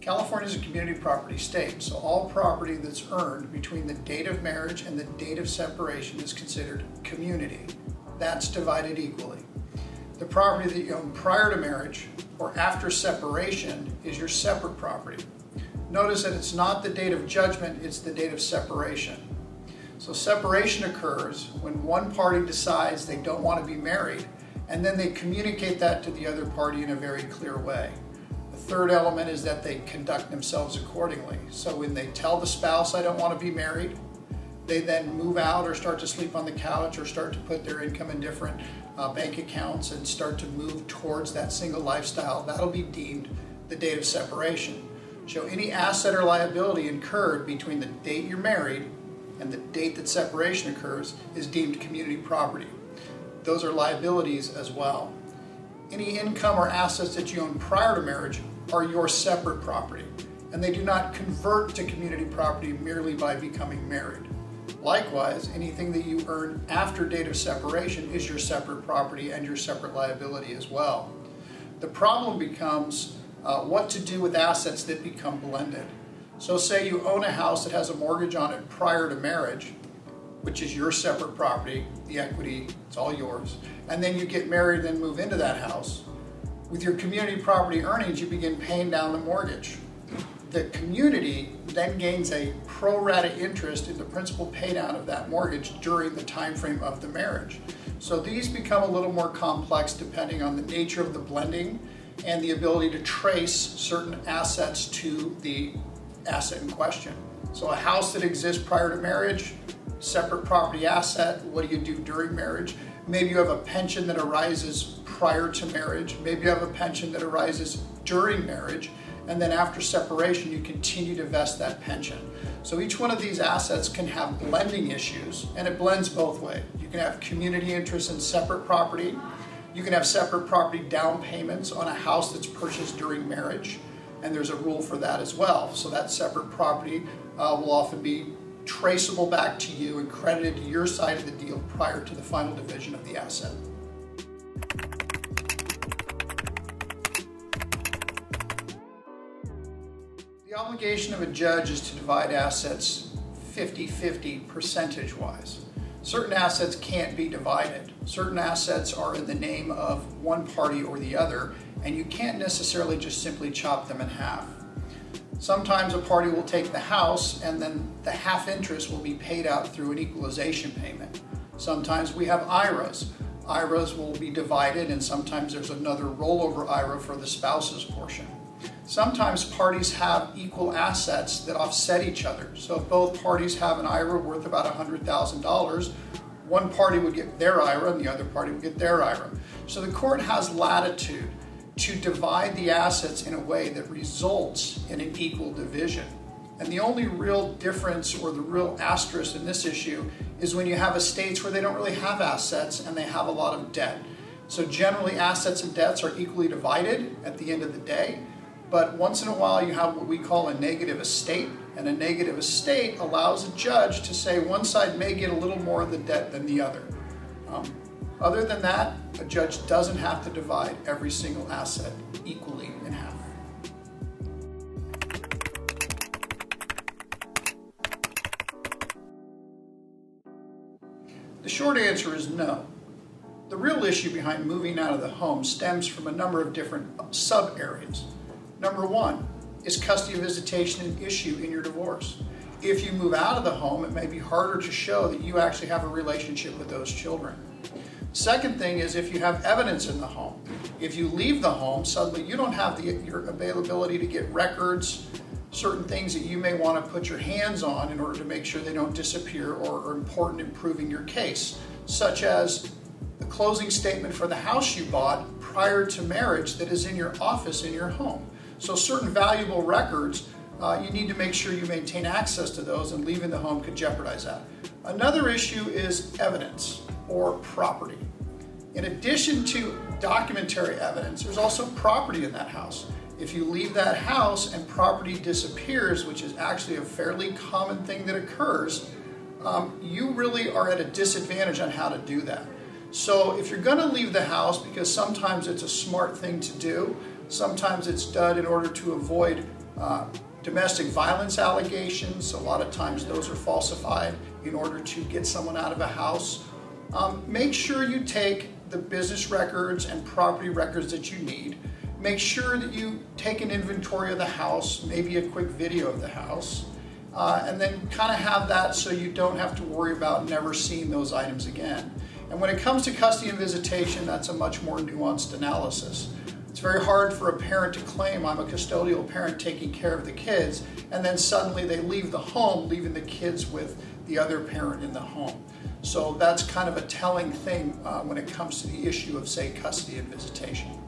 California is a community property state, so all property that's earned between the date of marriage and the date of separation is considered community. That's divided equally. The property that you own prior to marriage or after separation is your separate property. Notice that it's not the date of judgment, it's the date of separation. So separation occurs when one party decides they don't want to be married, and then they communicate that to the other party in a very clear way. The third element is that they conduct themselves accordingly. So when they tell the spouse, I don't want to be married, they then move out or start to sleep on the couch or start to put their income in different bank accounts and start to move towards that single lifestyle. That'll be deemed the date of separation. So any asset or liability incurred between the date you're married and the date that separation occurs is deemed community property. Those are liabilities as well. Any income or assets that you own prior to marriage are your separate property, and they do not convert to community property merely by becoming married. Likewise, anything that you earn after date of separation is your separate property and your separate liability as well. The problem becomes what to do with assets that become blended. So say you own a house that has a mortgage on it prior to marriage, which is your separate property, the equity, it's all yours, and then you get married and then move into that house. With your community property earnings, you begin paying down the mortgage. The community then gains a pro rata interest in the principal pay down of that mortgage during the time frame of the marriage. So these become a little more complex depending on the nature of the blending and the ability to trace certain assets to the asset in question. So a house that exists prior to marriage, separate property asset. What do you do during marriage? Maybe you have a pension that arises prior to marriage. Maybe you have a pension that arises during marriage. And then after separation, you continue to vest that pension. So each one of these assets can have blending issues, and it blends both ways. You can have community interests in separate property. You can have separate property down payments on a house that's purchased during marriage, and there's a rule for that as well. So that separate property will often be traceable back to you and credited to your side of the deal prior to the final division of the asset. The obligation of a judge is to divide assets 50-50 percentage-wise. Certain assets can't be divided. Certain assets are in the name of one party or the other, and you can't necessarily just simply chop them in half. Sometimes a party will take the house and then the half interest will be paid out through an equalization payment. Sometimes we have IRAs. IRAs will be divided, and sometimes there's another rollover IRA for the spouse's portion. Sometimes parties have equal assets that offset each other. So if both parties have an IRA worth about $100,000, one party would get their IRA and the other party would get their IRA. So the court has latitude to divide the assets in a way that results in an equal division. And the only real difference or the real asterisk in this issue is when you have estates where they don't really have assets and they have a lot of debt. So generally assets and debts are equally divided at the end of the day, but once in a while you have what we call a negative estate, and a negative estate allows a judge to say one side may get a little more of the debt than the other. Other than that, a judge doesn't have to divide every single asset equally in half. The short answer is no. The real issue behind moving out of the home stems from a number of different sub-areas. Number one, is custody and visitation an issue in your divorce? If you move out of the home, it may be harder to show that you actually have a relationship with those children. Second thing is if you have evidence in the home. If you leave the home, suddenly you don't have your availability to get records, certain things that you may want to put your hands on in order to make sure they don't disappear or are important in proving your case, such as the closing statement for the house you bought prior to marriage that is in your office in your home. So certain valuable records, you need to make sure you maintain access to those, and leaving the home could jeopardize that. Another issue is evidence or property. In addition to documentary evidence, there's also property in that house. If you leave that house and property disappears, which is actually a fairly common thing that occurs, you really are at a disadvantage on how to do that. So if you're going to leave the house, because sometimes it's a smart thing to do, sometimes it's done in order to avoid Domestic violence allegations, a lot of times those are falsified in order to get someone out of a house. Make sure you take the business records and property records that you need. Make sure that you take an inventory of the house, maybe a quick video of the house, and then kind of have that so you don't have to worry about never seeing those items again. And when it comes to custody and visitation, that's a much more nuanced analysis. It's very hard for a parent to claim, I'm a custodial parent taking care of the kids, and then suddenly they leave the home, leaving the kids with the other parent in the home. So that's kind of a telling thing when it comes to the issue of, say, custody and visitation.